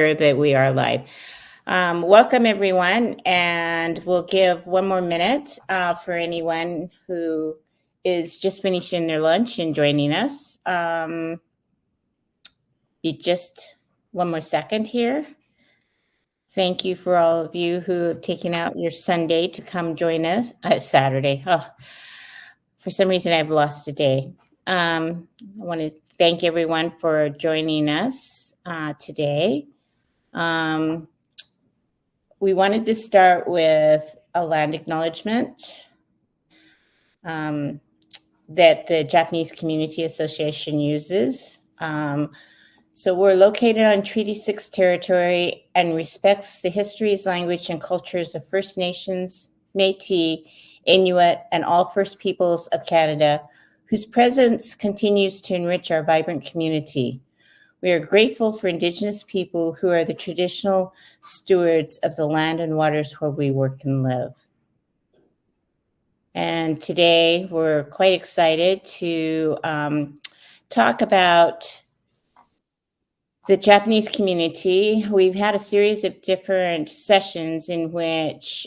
that we are live. Welcome everyone, and we'll give one more minute for anyone who is just finishing their lunch and joining us. Just one more second here. Thank you for all of you who have taken out your Sunday to come join us. Saturday. Oh, for some reason I've lost a day. I want to thank everyone for joining us today. We wanted to start with a land acknowledgement that the Japanese Community Association uses. So we're located on Treaty 6 territory and respects the histories, language, and cultures of First Nations, Métis, Inuit, and all First Peoples of Canada, whose presence continues to enrich our vibrant community. We are grateful for Indigenous people who are the traditional stewards of the land and waters where we work and live. And today we're quite excited to talk about the Japanese community. We've had a series of different sessions in which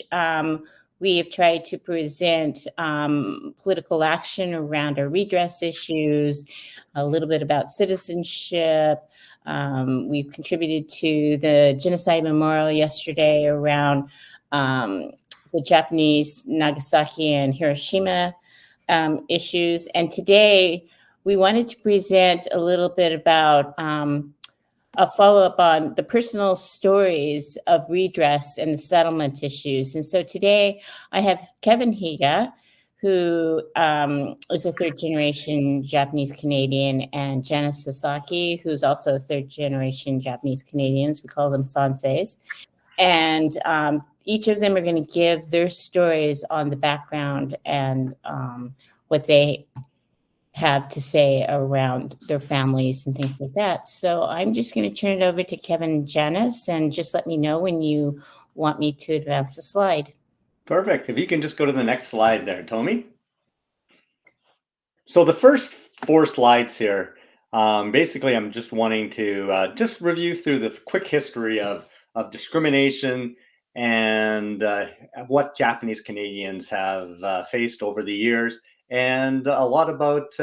we have tried to present political action around our redress issues, a little bit about citizenship. We've contributed to the Genocide Memorial yesterday around the Japanese Nagasaki and Hiroshima issues. And today we wanted to present a little bit about a follow-up on the personal stories of redress and the settlement issues. And so today I have Kevin Higa, who is a third-generation Japanese Canadian, and Janice Sasaki, who's also a third-generation Japanese Canadians. We call them sanseis. And each of them are going to give their stories on the background and what they have to say around their families and things like that. So I'm just going to turn it over to Kevin and Janice, and just let me know when you want me to advance the slide. Perfect. If you can just go to the next slide there, Tommy. So the first 4 slides here, basically I'm just wanting to just review through the quick history of discrimination and what Japanese Canadians have faced over the years, and a lot about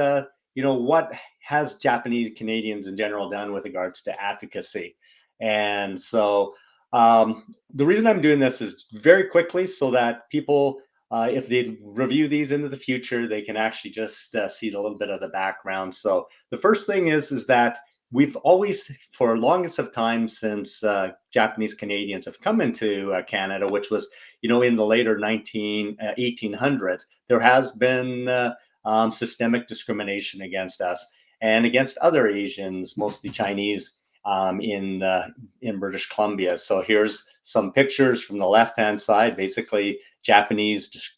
what has Japanese Canadians in general done with regards to advocacy. And so the reason I'm doing this is very quickly so that people, if they review these into the future, they can actually just see a little bit of the background. So the first thing is that we've always, for the longest of time since Japanese Canadians have come into Canada, which was, in the later 1800s, there has been systemic discrimination against us and against other Asians, mostly Chinese, in British Columbia. So here's some pictures from the left-hand side, basically Japanese,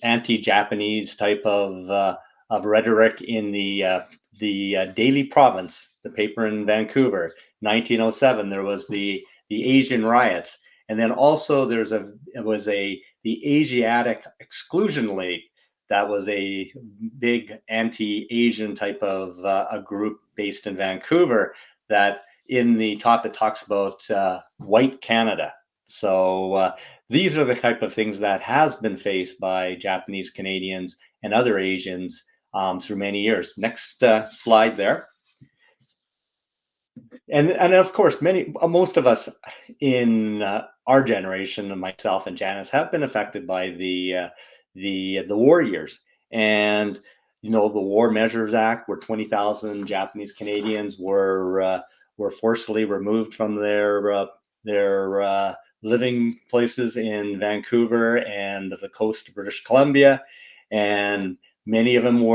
anti-Japanese type of rhetoric in the Daily Province, the paper in Vancouver. 1907, there was the Asian riots, and then also the Asiatic Exclusion League. That was a big anti-Asian type of a group based in Vancouver. That in the top it talks about white Canada. So these are the type of things that has been faced by Japanese Canadians and other Asians through many years. Next slide there. And of course, most of us in our generation, and myself and Janice, have been affected by the war years. And the War Measures Act, where 20,000 Japanese Canadians were forcibly removed from their living places in Vancouver and the coast of British Columbia, and many of them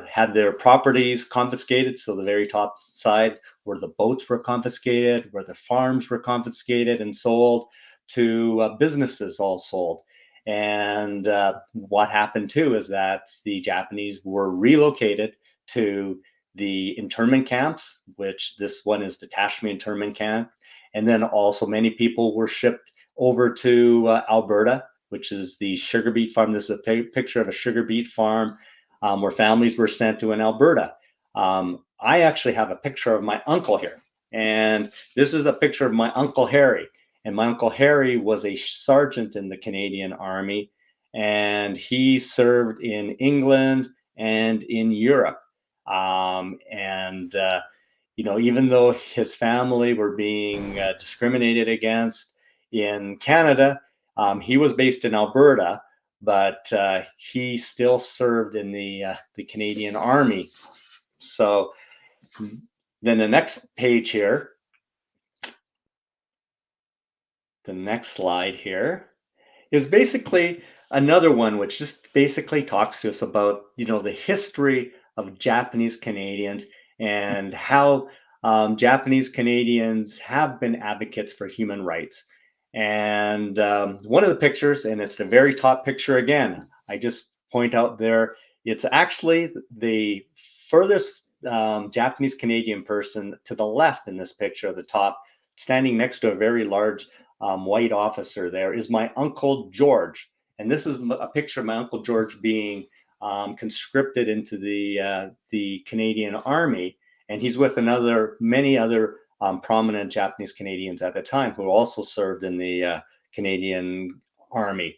had their properties confiscated. So the very top side, where the boats were confiscated, where the farms were confiscated and sold, to businesses all sold. And what happened too is that the Japanese were relocated to the internment camps, which this one is the Tashme internment camp. And then also many people were shipped over to Alberta, which is the sugar beet farm. This is a picture of a sugar beet farm where families were sent to in Alberta. I actually have a picture of my uncle here. And this is a picture of my Uncle Harry. And my Uncle Harry was a sergeant in the Canadian Army, and he served in England and in Europe. And even though his family were being discriminated against in Canada, he was based in Alberta, but he still served in the Canadian Army. So then the next page here, the next slide here, is basically another one which just basically talks to us about the history of Japanese Canadians and how Japanese Canadians have been advocates for human rights. And one of the pictures, and it's the very top picture again, I just point out there, it's actually the furthest Japanese Canadian person to the left in this picture at the top, standing next to a very large white officer there, is my Uncle George. And this is a picture of my Uncle George being conscripted into the Canadian Army. And he's with many other prominent Japanese Canadians at the time who also served in the Canadian Army.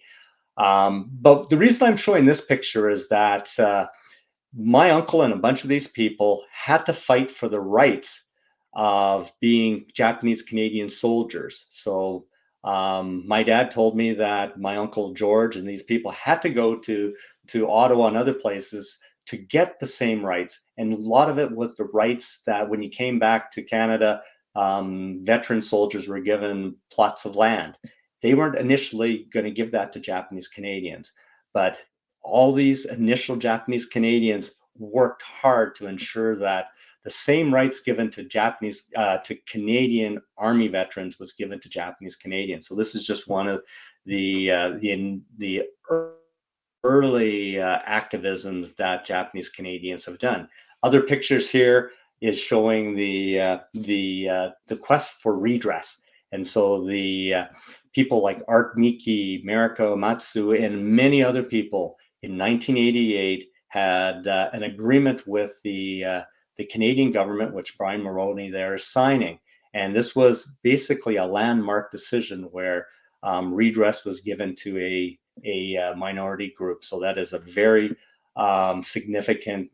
But the reason I'm showing this picture is that my uncle and a bunch of these people had to fight for the rights of being Japanese Canadian soldiers. So my dad told me that my Uncle George and these people had to go to Ottawa and other places to get the same rights. And a lot of it was the rights that when you came back to Canada, veteran soldiers were given plots of land. They weren't initially going to give that to Japanese Canadians, but all these initial Japanese Canadians worked hard to ensure that the same rights given to to Canadian Army veterans was given to Japanese Canadians. So this is just one of the early activisms that Japanese Canadians have done. Other pictures here is showing the quest for redress. And so the people like Art Miki, Mariko Matsu, and many other people in 1988 had an agreement with the Canadian government, which Brian Mulroney there is signing. And this was basically a landmark decision where redress was given to a minority group. So that is a very significant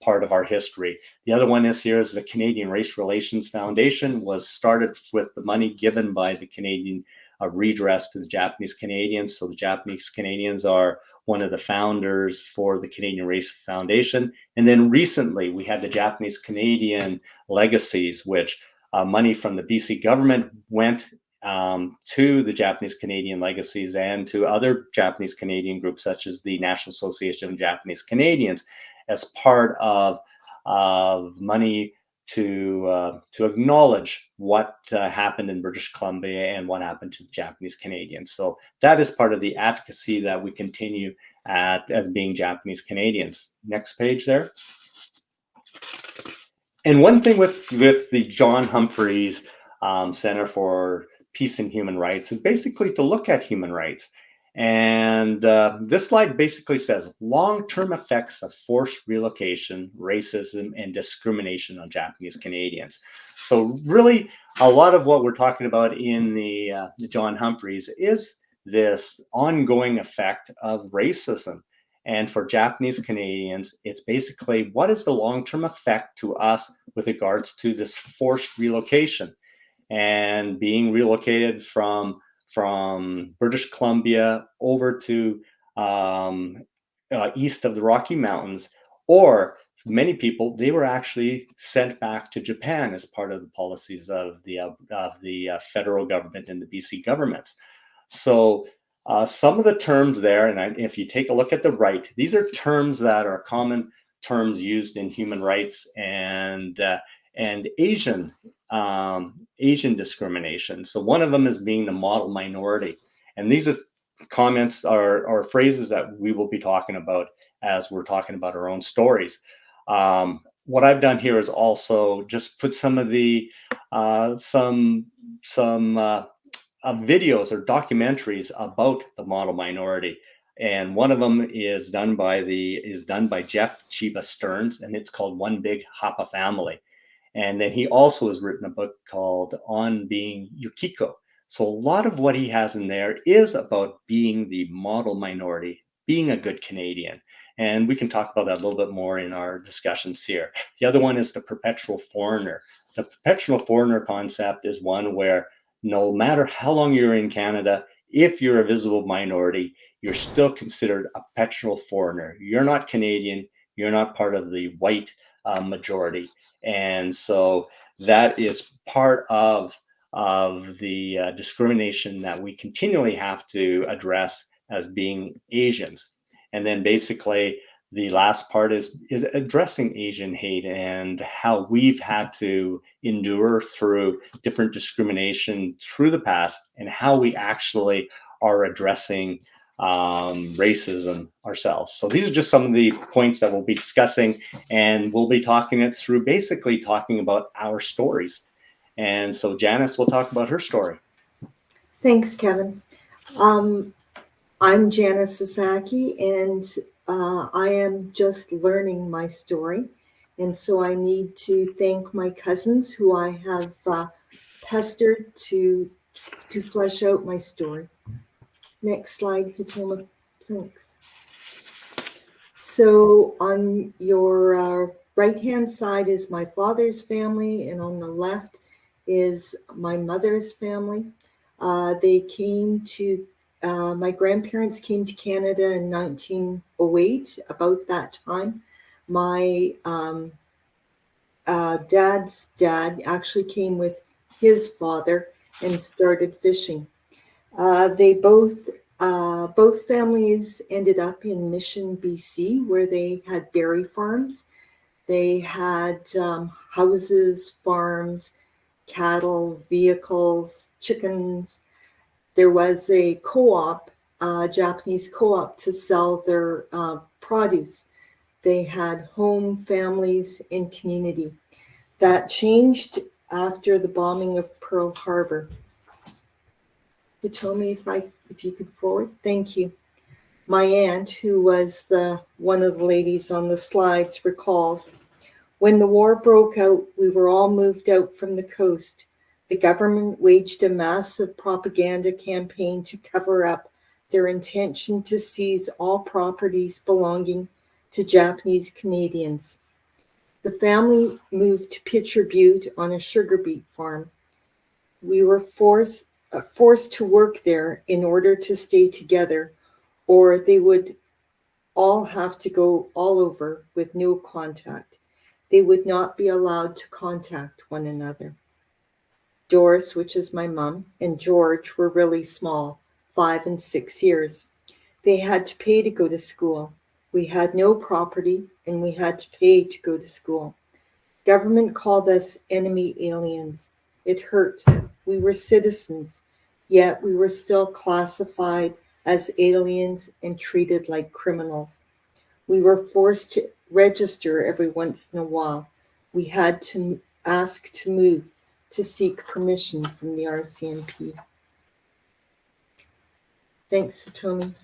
part of our history. The other one is here is the Canadian Race Relations Foundation was started with the money given by the Canadian redress to the Japanese Canadians. So the Japanese Canadians are one of the founders for the Canadian Race Foundation. And then recently we had the Japanese Canadian Legacies, which money from the BC government went to the Japanese Canadian Legacies and to other Japanese Canadian groups such as the National Association of Japanese Canadians as part of money to acknowledge what happened in British Columbia and what happened to the Japanese Canadians. So that is part of the advocacy that we continue as being Japanese Canadians. Next page there. And one thing with the John Humphreys Center for Peace and Human Rights is basically to look at human rights. And this slide basically says long-term effects of forced relocation, racism, and discrimination on Japanese Canadians. So really, a lot of what we're talking about in the John Humphreys is this ongoing effect of racism. And for Japanese Canadians, it's basically what is the long-term effect to us with regards to this forced relocation and being relocated from British Columbia over to east of the Rocky Mountains, or many people, they were actually sent back to Japan as part of the policies of the federal government and the BC governments. So some of the terms there, and if you take a look at the right, these are terms that are common terms used in human rights and Asian discrimination. So one of them is being the model minority, and these are comments or phrases that we will be talking about as we're talking about our own stories. What I've done here is also just put some of the videos or documentaries about the model minority, and one of them is done by Jeff Chiba Stearns, and it's called One Big Hapa Family. And then he also has written a book called On Being Yukiko. So a lot of what he has in there is about being the model minority, being a good Canadian. And we can talk about that a little bit more in our discussions here. The other one is the perpetual foreigner. The perpetual foreigner concept is one where no matter how long you're in Canada, if you're a visible minority, you're still considered a perpetual foreigner. You're not Canadian. You're not part of the white majority. And so that is part of the discrimination that we continually have to address as being Asians. And then basically the last part is addressing Asian hate and how we've had to endure through different discrimination through the past and how we actually are addressing racism ourselves. So these are just some of the points that we'll be discussing, and we'll be talking it through basically talking about our stories. And so Janice will talk about her story. Thanks, Kevin. I'm Janice Sasaki, and I am just learning my story. And so I need to thank my cousins who I have pestered to flesh out my story. Next slide, Hitoma, thanks. So on your right-hand side is my father's family, and on the left is my mother's family. They came to, my grandparents came to Canada in 1908, about that time. My dad's dad actually came with his father and started fishing. They both families ended up in Mission, BC, where they had berry farms. They had houses, farms, cattle, vehicles, chickens. There was a co-op, Japanese co-op, to sell their produce. They had home, families, and community. That changed after the bombing of Pearl Harbor. Hitomi, if you could forward, thank you. My aunt, who was one of the ladies on the slides, recalls, when the war broke out, we were all moved out from the coast. The government waged a massive propaganda campaign to cover up their intention to seize all properties belonging to Japanese Canadians. The family moved to Pitcher Butte on a sugar beet farm. We were forced to work there in order to stay together, or they would all have to go all over with no contact. They would not be allowed to contact one another. Doris, which is my mom, and George were really small, 5 and 6 years. They had to pay to go to school. We had no property, and we had to pay to go to school. Government called us enemy aliens. It hurt. We were citizens, yet we were still classified as aliens and treated like criminals. We were forced to register every once in a while. We had to ask to move to seek permission from the RCMP. Thanks, Satomi.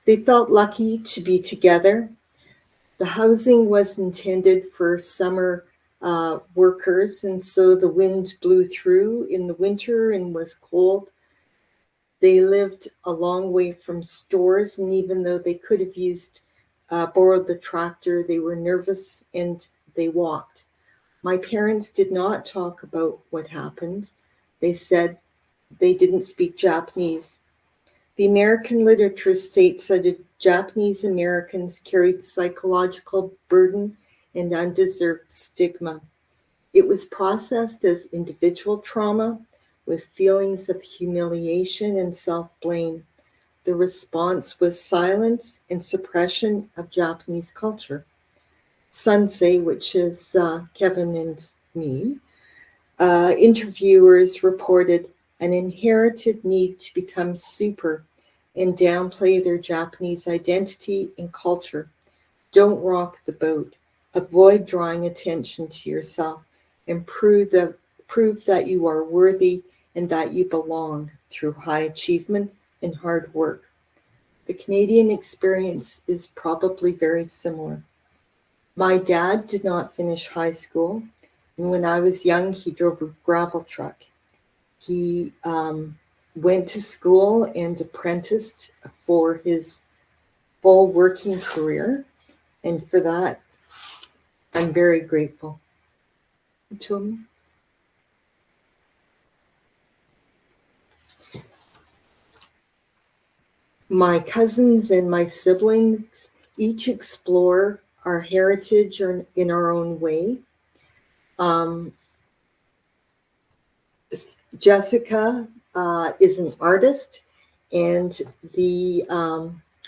They felt lucky to be together. The housing was intended for summer workers, and so the wind blew through in the winter and was cold. They lived a long way from stores, and even though they could have borrowed the tractor, they were nervous and they walked. My parents did not talk about what happened. They said they didn't speak Japanese. The American literature states that Japanese Americans carried psychological burden and undeserved stigma. It was processed as individual trauma with feelings of humiliation and self-blame. The response was silence and suppression of Japanese culture. Sensei, which is Kevin and me, interviewers reported an inherited need to become super and downplay their Japanese identity and culture. Don't rock the boat. Avoid drawing attention to yourself and prove that you are worthy and that you belong through high achievement and hard work. The Canadian experience is probably very similar. My dad did not finish high school. When I was young, he drove a gravel truck. He went to school and apprenticed for his full working career. And for that, I'm very grateful to him. My cousins and my siblings each explore our heritage in our own way. Jessica is an artist, and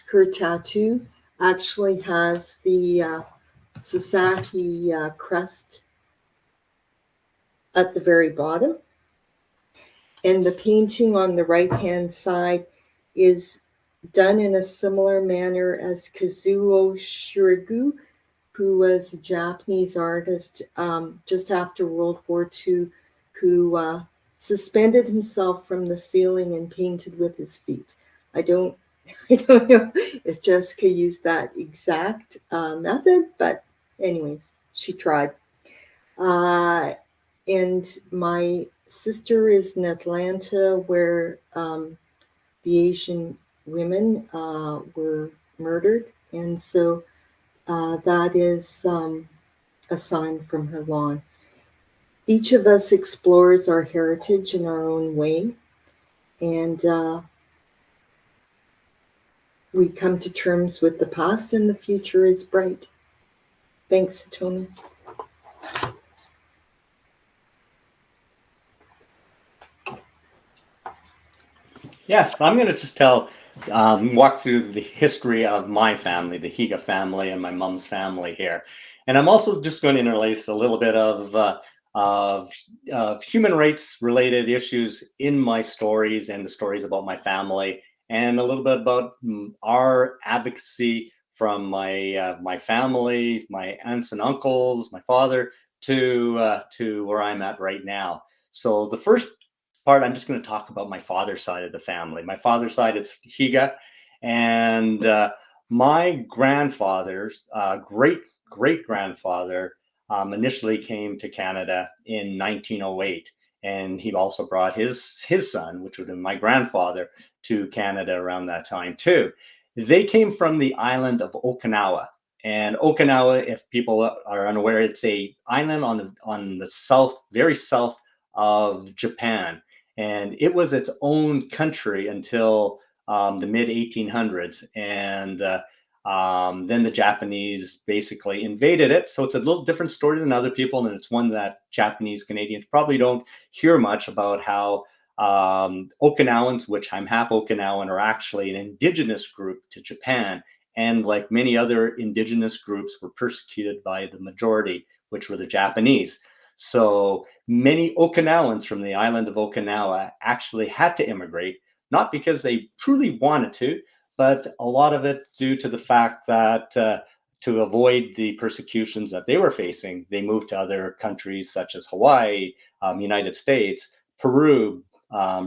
her tattoo actually has the Sasaki crest at the very bottom. And the painting on the right-hand side is done in a similar manner as Kazuo Shirigu, who was a Japanese artist just after World War II, who suspended himself from the ceiling and painted with his feet. I don't know if Jessica used that exact method, but anyways, she tried. And my sister is in Atlanta, where the Asian women were murdered. And so that is a sign from her lawn. Each of us explores our heritage in our own way. And we come to terms with the past, and the future is bright. Thanks, Tony. Yes, I'm going to just walk through the history of my family, the Higa family, and my mom's family here. And I'm also just going to interlace a little bit of human rights related issues in my stories and the stories about my family, and a little bit about our advocacy from my family, my aunts and uncles, my father, to where I'm at right now. So the first part, I'm just going to talk about my father's side of the family. My father's side is Higa, and my grandfather's great grandfather initially came to Canada in 1908, and he also brought his son, which would have been my grandfather, to Canada around that time too. They came from the island of Okinawa. And Okinawa, if people are unaware, it's a island on the south, very south of Japan, and it was its own country until the mid 1800s, and then the Japanese basically invaded it. So it's a little different story than other people, and it's one that Japanese Canadians probably don't hear much about, how Okinawans, which I'm half Okinawan, are actually an indigenous group to Japan, and like many other indigenous groups, were persecuted by the majority, which were the Japanese. So many Okinawans from the island of Okinawa actually had to immigrate, not because they truly wanted to, but a lot of it due to the fact that to avoid the persecutions that they were facing, they moved to other countries such as Hawaii, United States, Peru,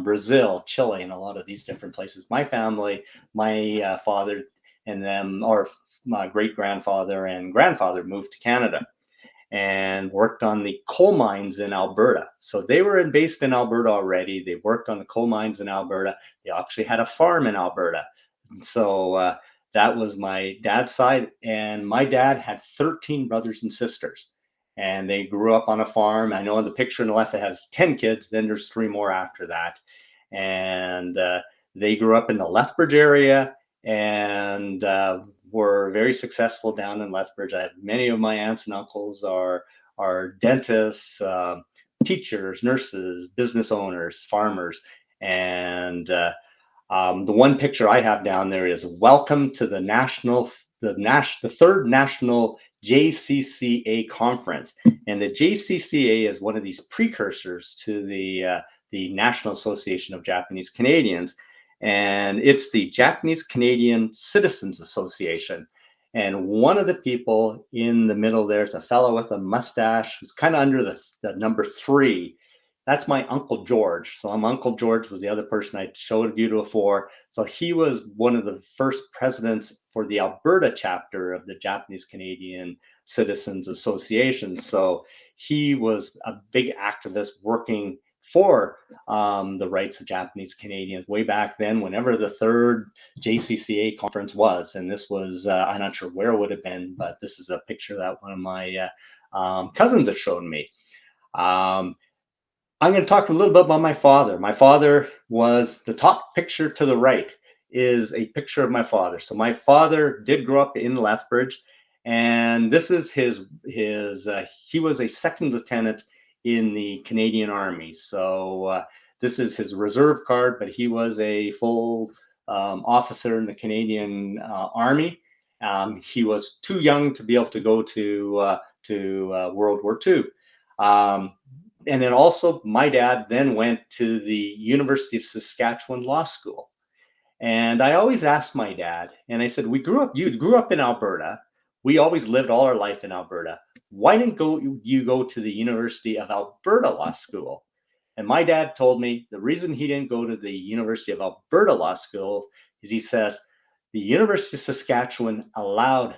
Brazil, Chile, and a lot of these different places. My family, my father and them, or my great grandfather and grandfather, moved to Canada and worked on the coal mines in Alberta. So they were based in Alberta already. They worked on the coal mines in Alberta. They actually had a farm in Alberta. And so that was my dad's side. And my dad had 13 brothers and sisters. And they grew up on a farm. I know in the picture on the left, it has 10 kids. Then there's 3 more after that. And they grew up in the Lethbridge area, and were very successful down in Lethbridge. Many of my aunts and uncles are dentists, teachers, nurses, business owners, farmers, and the one picture I have down there is "Welcome to the third national JCCA conference," and the JCCA is one of these precursors to the National Association of Japanese Canadians, and it's the Japanese Canadian Citizens Association. And one of the people in the middle there is a fellow with a mustache who's kind of under the number 3. That's my Uncle George. So Uncle George was the other person I showed you before. So he was one of the first presidents for the Alberta chapter of the Japanese Canadian Citizens Association. So he was a big activist working for the rights of Japanese Canadians way back then, whenever the third JCCA conference was. And this was, I'm not sure where it would have been, but this is a picture that one of my cousins had shown me. I'm going to talk a little bit about my father. My father was, the top picture to the right is a picture of my father. So my father did grow up in Lethbridge, and this is he was a second lieutenant in the Canadian Army. So this is his reserve card, but he was a full officer in the Canadian Army. He was too young to be able to go to World War II. And then also my dad then went to the University of Saskatchewan Law School. And I always asked my dad, and I said, you grew up in Alberta. We always lived all our life in Alberta. Why didn't you go to the University of Alberta Law School? And my dad told me the reason he didn't go to the University of Alberta Law School is, he says, the University of Saskatchewan allowed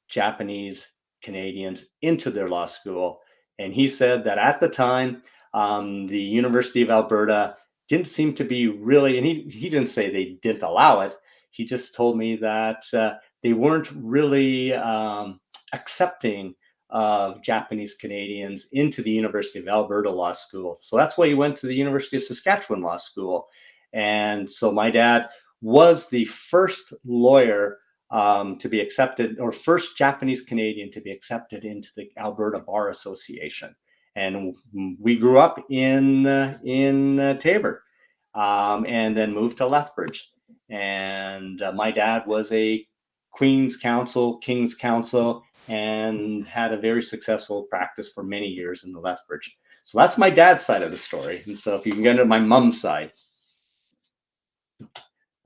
Japanese Canadians into their law school. And he said that at the time, the University of Alberta didn't seem to be really, and he didn't say they didn't allow it. He just told me that they weren't really accepting of Japanese Canadians into the University of Alberta Law School. So that's why he went to the University of Saskatchewan Law School. And so my dad was the first lawyer to be accepted, or first Japanese Canadian to be accepted into the Alberta Bar Association. And we grew up in Taber, and then moved to Lethbridge. And my dad was a Queen's Counsel, King's Counsel, and had a very successful practice for many years in the Lethbridge. So that's my dad's side of the story. And so if you can get to my mom's side,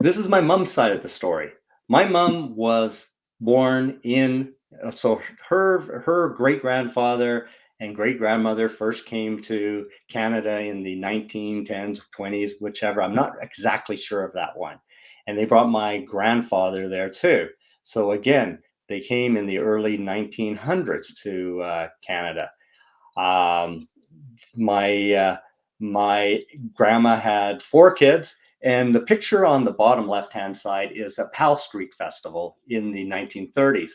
this is my mom's side of the story. My mom was born in, so her great-grandfather and great-grandmother first came to Canada in the 1910s, 20s, whichever. I'm not exactly sure of that one. And they brought my grandfather there too. So again, they came in the early 1900s to Canada. My grandma had 4 kids. And the picture on the bottom left-hand side is a Pal Street Festival in the 1930s.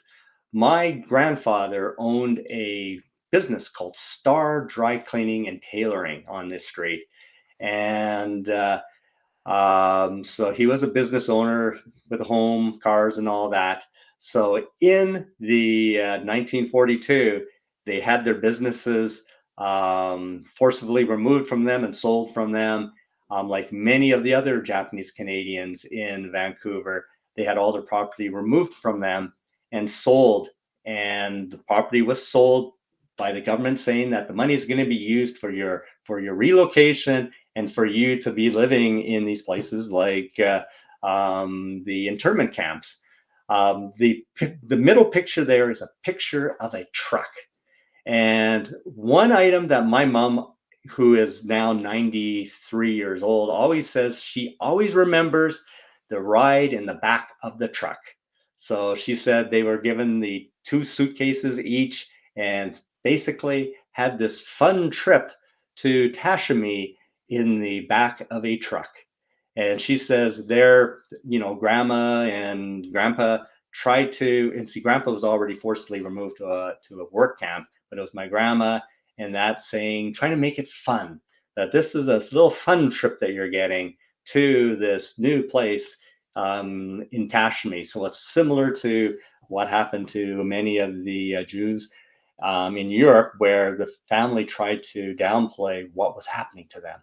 My grandfather owned a business called Star Dry Cleaning and Tailoring on this street. And so he was a business owner with a home, cars, and all that. So in the 1942, they had their businesses forcibly removed from them and sold from them. Like many of the other Japanese Canadians in Vancouver, they had all their property removed from them and sold. And the property was sold by the government saying that the money is going to be used for your relocation and for you to be living in these places like the internment camps. The middle picture there is a picture of a truck. And one item that my mom, who is now 93 years old, always says she always remembers the ride in the back of the truck. So she said they were given the 2 suitcases each and basically had this fun trip to Tashimi in the back of a truck. And she says their, grandma and grandpa tried to, and see, grandpa was already forcibly removed to a work camp, but it was my grandma and that saying, trying to make it fun, that this is a little fun trip that you're getting to this new place in Tashimi. So it's similar to what happened to many of the Jews in Europe, where the family tried to downplay what was happening to them.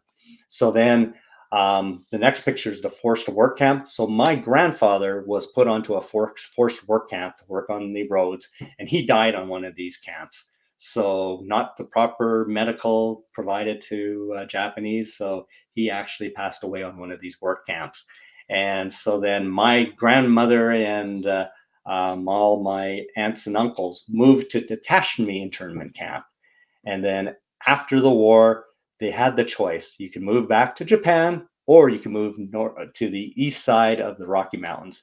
So then the next picture is the forced work camp. So my grandfather was put onto a forced work camp to work on the roads, and he died on one of these camps. So not the proper medical provided to Japanese. So he actually passed away on one of these work camps. And so then my grandmother and all my aunts and uncles moved to the Tashimi internment camp. And then after the war, they had the choice. You can move back to Japan, or you can move north to the east side of the Rocky Mountains.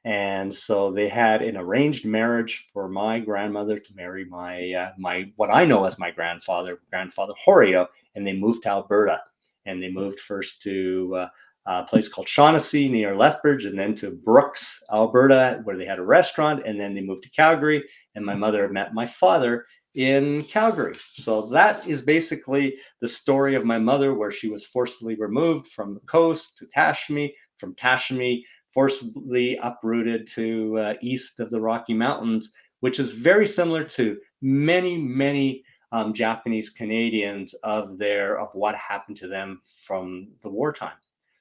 And so they had an arranged marriage for my grandmother to marry my what I know as my grandfather Horio, and they moved to Alberta. And they moved first to a place called Shaughnessy near Lethbridge, and then to Brooks, Alberta, where they had a restaurant, and then they moved to Calgary. And my mother met my father in Calgary. So that is basically the story of my mother, where she was forcibly removed from the coast to Tashimi, from Tashimi forcibly uprooted to east of the Rocky Mountains, which is very similar to many Japanese Canadians of what happened to them from the wartime.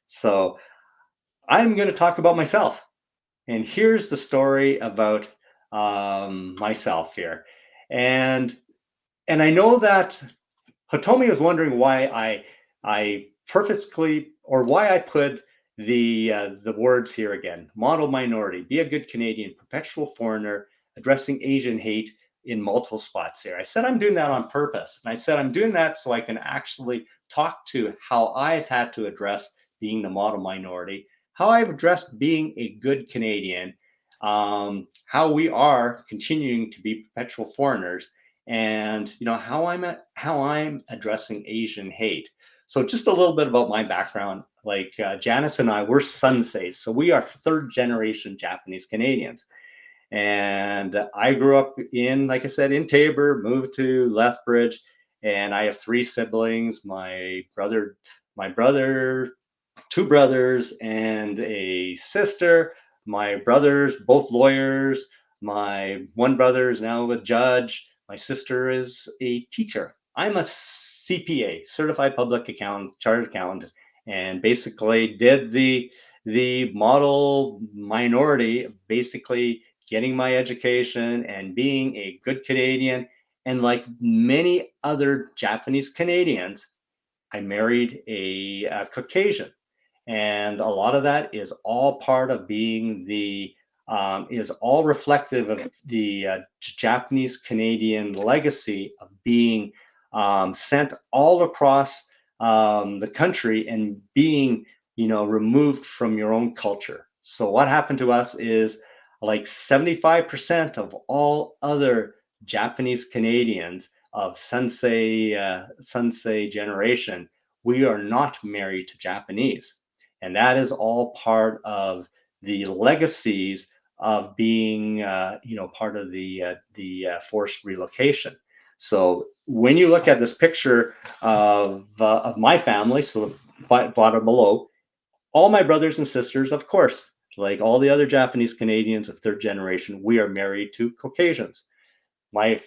So I'm going to talk about myself, and here's the story about myself here, and I know that Hitomi was wondering why I purposely, or why I put the words here again: model minority, be a good Canadian, perpetual foreigner, addressing Asian hate in multiple spots here. I said I'm doing that on purpose, and I said I'm doing that so I can actually talk to how I've had to address being the model minority, how I've addressed being a good Canadian, how we are continuing to be perpetual foreigners, and how I'm addressing Asian hate. So just a little bit about my background. Like Janice and I, we're Sanseis, so we are third generation Japanese Canadians. And I grew up in, like I said, in Tabor, moved to Lethbridge, and I have three siblings. My brother, two brothers, and a sister. My brothers, both lawyers. My one brother is now a judge. My sister is a teacher. I'm a CPA, certified public accountant, chartered accountant, and basically did the model minority, basically getting my education and being a good Canadian. And like many other Japanese Canadians, I married a Caucasian, and a lot of that is all part of being is all reflective of the Japanese Canadian legacy of being sent all across the country and being removed from your own culture. So what happened to us is, like 75% of all other Japanese Canadians of Sensei generation, we are not married to Japanese. And that is all part of the legacies of being, part of the forced relocation. So when you look at this picture of my family, so bottom below, all my brothers and sisters, of course, like all the other Japanese Canadians of third generation, we are married to Caucasians. My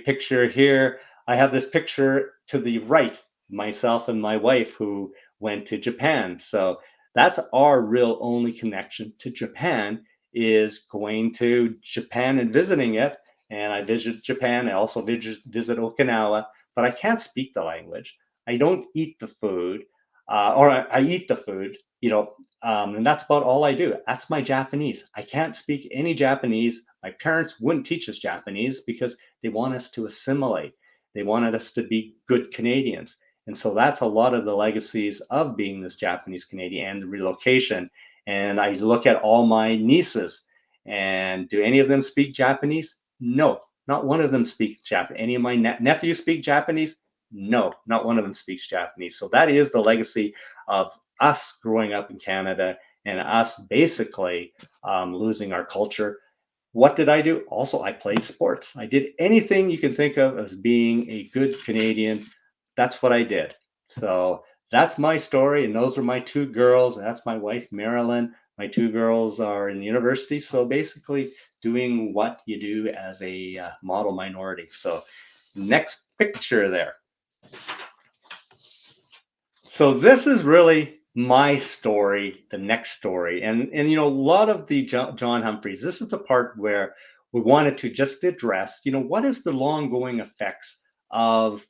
picture here, I have this picture to the right, myself and my wife who went to Japan. So that's our real only connection to Japan, is going to Japan and visiting it. And I visit Japan. I also visit Okinawa, but I can't speak the language. I don't eat the food, or I eat the food, and that's about all I do. That's my Japanese. I can't speak any Japanese. My parents wouldn't teach us Japanese because they want us to assimilate. They wanted us to be good Canadians. And so that's a lot of the legacies of being this Japanese Canadian and the relocation. And I look at all my nieces, and do any of them speak Japanese? No, not one of them speaks Japanese. Any of my nephews speak Japanese? No, not one of them speaks Japanese. So that is the legacy of us growing up in Canada and us basically losing our culture. What did I do? Also, I played sports. I did anything you can think of as being a good Canadian. That's what I did. So that's my story, and those are my two girls. That's my wife, Marilyn. My two girls are in university. So basically doing what you do as a model minority. So next picture there. So this is really my story, the next story. And a lot of the John Humphreys, this is the part where we wanted to just address, what is the long going effects of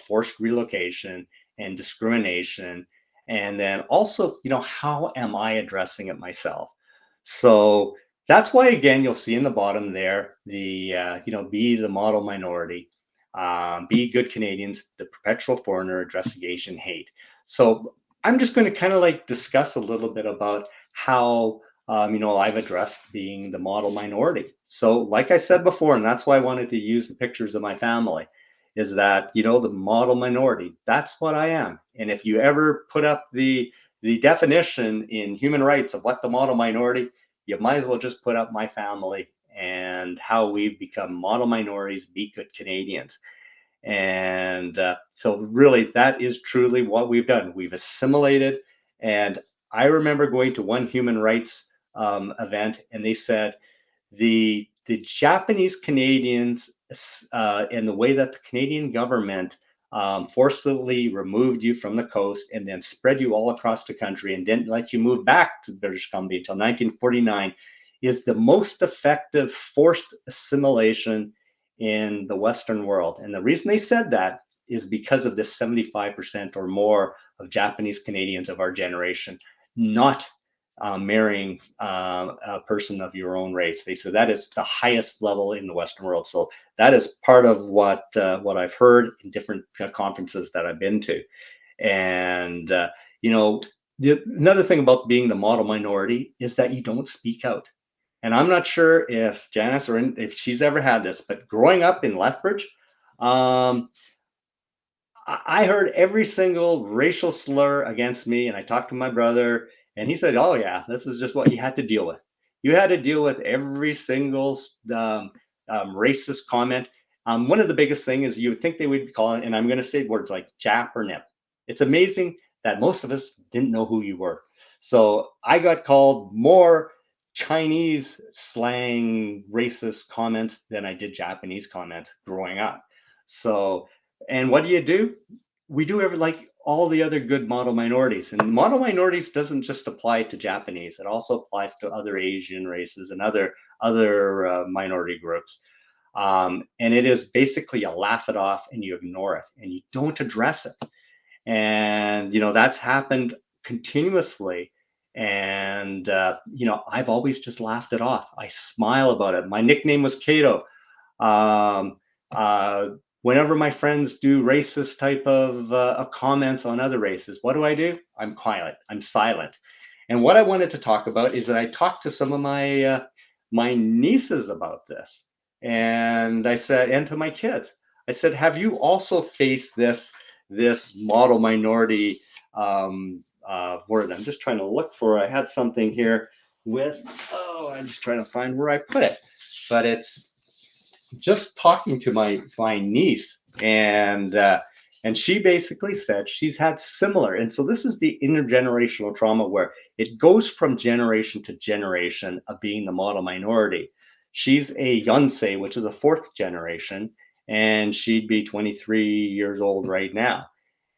forced relocation and discrimination, and then also, how am I addressing it myself? So that's why, again, you'll see in the bottom there, the be the model minority, be good Canadians, the perpetual foreigner, addressing Asian hate. So I'm just going to kind of like discuss a little bit about how I've addressed being the model minority. So, like I said before, and that's why I wanted to use the pictures of my family, is that the model minority. That's what I am. And if you ever put up the definition in human rights of what the model minority, you might as well just put up my family and how we've become model minorities, be good Canadians. And so, really, that is truly what we've done. We've assimilated. And I remember going to one human rights event, and they said the Japanese Canadians and the way that the Canadian government forcibly removed you from the coast and then spread you all across the country and didn't let you move back to British Columbia until 1949 is the most effective forced assimilation in the Western world. And the reason they said that is because of this 75% or more of Japanese Canadians of our generation not marrying a person of your own race. They said that is the highest level in the Western world. So that is part of what I've heard in different conferences that I've been to. And another thing about being the model minority is that you don't speak out. And I'm not sure if Janice or if she's ever had this, but growing up in Lethbridge, I heard every single racial slur against me, and I talked to my brother, and he said, "Oh yeah, this is just what you had to deal with. You had to deal with every single racist comment." One of the biggest thing is you would think they would be calling, and I'm going to say words like "Jap" or "Nip." It's amazing that most of us didn't know who you were. So I got called more Chinese slang racist comments than I did Japanese comments growing up. So, and what do? We do every like all the other good model minorities. And model minorities doesn't just apply to Japanese; it also applies to other Asian races and other minority groups. And it is basically you laugh it off and you ignore it and you don't address it. And that's happened continuously. And I've always just laughed it off. I smile about it. My nickname was Cato. Um, uh, Whenever my friends do racist type of comments on other races, what do? I'm quiet. I'm silent. And what I wanted to talk about is that I talked to some of my nieces about this, and I said, and to my kids, I said, have you also faced this model minority word? I'm just trying to look for. I had something here with. Oh, I'm just trying to find where I put it, but it's just talking to my niece, and she basically said she's had similar. And so this is the intergenerational trauma where it goes from generation to generation of being the model minority. She's a Yonsei, which is a fourth generation, and she'd be 23 years old right now.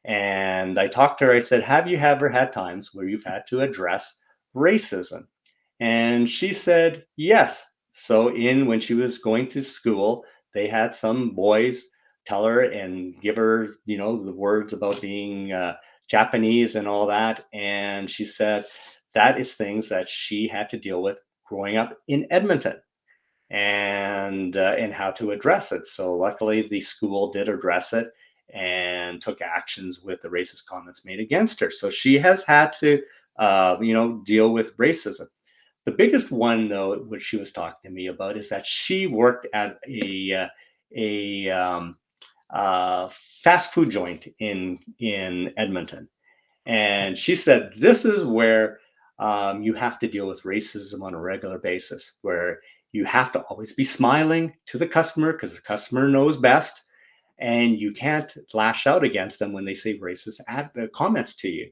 And I talked to her. I said, have you ever had times where you've had to address racism? And she said, yes. So when she was going to school, they had some boys tell her and give her, the words about being Japanese and all that. And she said that is things that she had to deal with growing up in Edmonton and how to address it. So luckily the school did address it and took actions with the racist comments made against her. So she has had to, deal with racism. The biggest one, though, which she was talking to me about, is that she worked at a fast food joint in Edmonton, and she said this is where you have to deal with racism on a regular basis, where you have to always be smiling to the customer because the customer knows best, and you can't lash out against them when they say racist comments to you.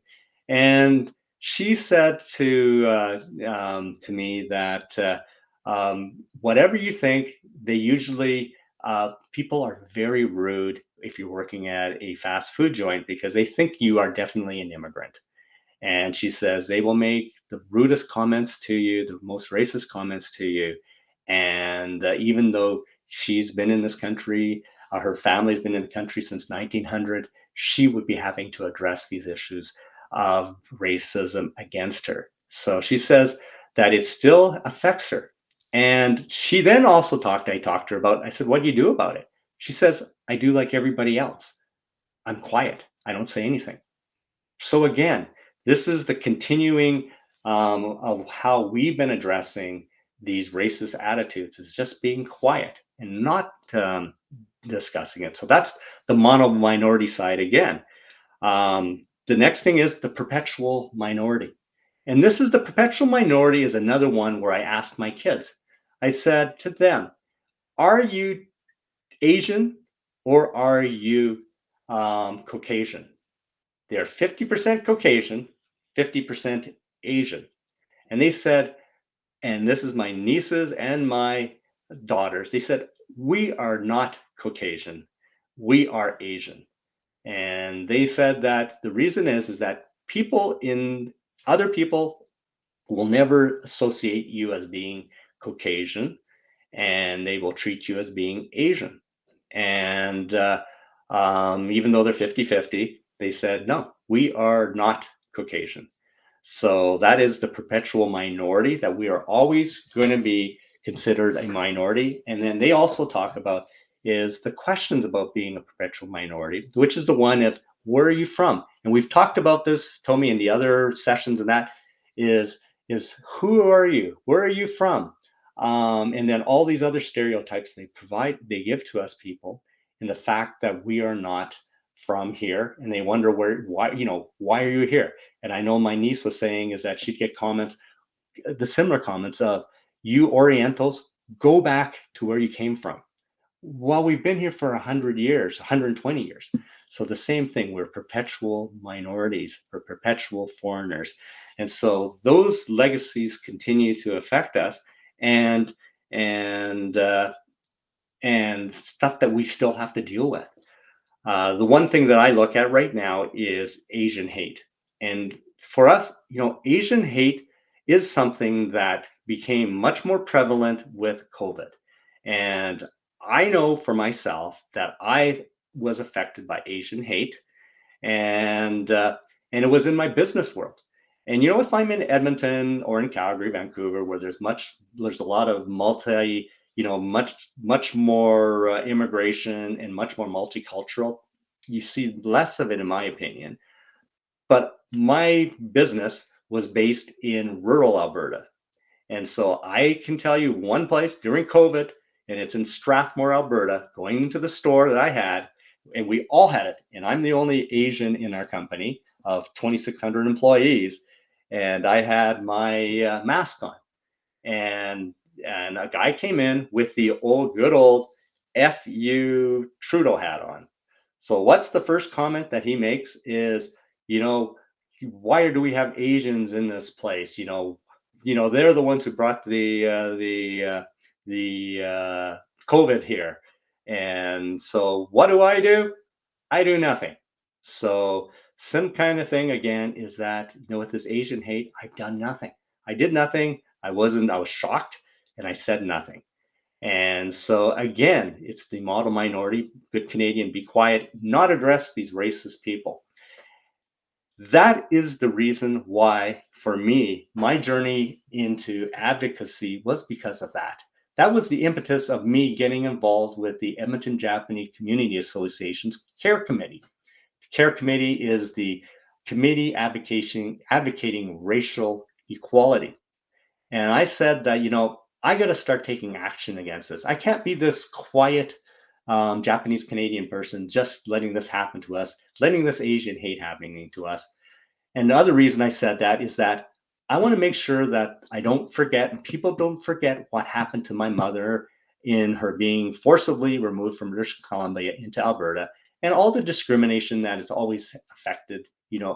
And she said to me that whatever you think, they usually people are very rude if you're working at a fast food joint because they think you are definitely an immigrant. And she says they will make the rudest comments to you, the most racist comments to you. And even though she's been in this country, her family's been in the country since 1900, she would be having to address these issues of racism against her. So she says that it still affects her. And she then also I talked to her about, I said, what do you do about it? She says, I do like everybody else. I'm quiet. I don't say anything. So again, This is the continuing of how we've been addressing these racist attitudes, is just being quiet and not discussing it. So that's the mono minority side again. The next thing is the perpetual minority. And this is the perpetual minority is another one where I asked my kids, I said to them, are you Asian or are you Caucasian? They're 50% Caucasian, 50% Asian. And they said, and this is my nieces and my daughters, they said, we are not Caucasian, we are Asian. And they said that the reason is that other people will never associate you as being Caucasian, and they will treat you as being Asian. And even though they're 50-50, they said, no, we are not Caucasian. So that is the perpetual minority, that we are always going to be considered a minority. And then they also talk about is the questions about being a perpetual minority, which is the one of where are you from? And we've talked about this, Tommy, in the other sessions, and that is who are you? Where are you from? And then all these other stereotypes they give to us people, and the fact that we are not from here, and they wonder why are you here? And I know my niece was saying is that she'd get comments, the similar comments of, you Orientals, go back to where you came from. Well, we've been here for 100 years, 120 years. So the same thing, we're perpetual minorities, we're perpetual foreigners. And so those legacies continue to affect us, and stuff that we still have to deal with. The one thing that I look at right now is Asian hate. And for us, Asian hate is something that became much more prevalent with COVID. And I know for myself that I was affected by Asian hate, and it was in my business world. And if I'm in Edmonton or in Calgary, Vancouver, where there's a lot of much more immigration and much more multicultural, you see less of it, in my opinion. But my business was based in rural Alberta. And so I can tell you one place during COVID, and it's in Strathmore, Alberta, going into the store that I had, and we all had it. And I'm the only Asian in our company of 2,600 employees. And I had my mask on. And a guy came in with the good old FU Trudeau hat on. So what's the first comment that he makes is, why do we have Asians in this place? They're the ones who brought the COVID here. And so what do? I do nothing. So some kind of thing again is that, with this Asian hate, I've done nothing. I did nothing. I was shocked, and I said nothing. And so again, it's the model minority, good Canadian, be quiet, not address these racist people. That is the reason why, for me, my journey into advocacy was because of that. That was the impetus of me getting involved with the Edmonton Japanese Community Association's CARE Committee. The CARE Committee is the committee advocating racial equality. And I said that, I got to start taking action against this. I can't be this quiet Japanese Canadian person just letting this happen to us, letting this Asian hate happening to us. And the other reason I said that is that I want to make sure that I don't forget, and people don't forget, what happened to my mother in her being forcibly removed from British Columbia into Alberta, and all the discrimination that has always affected,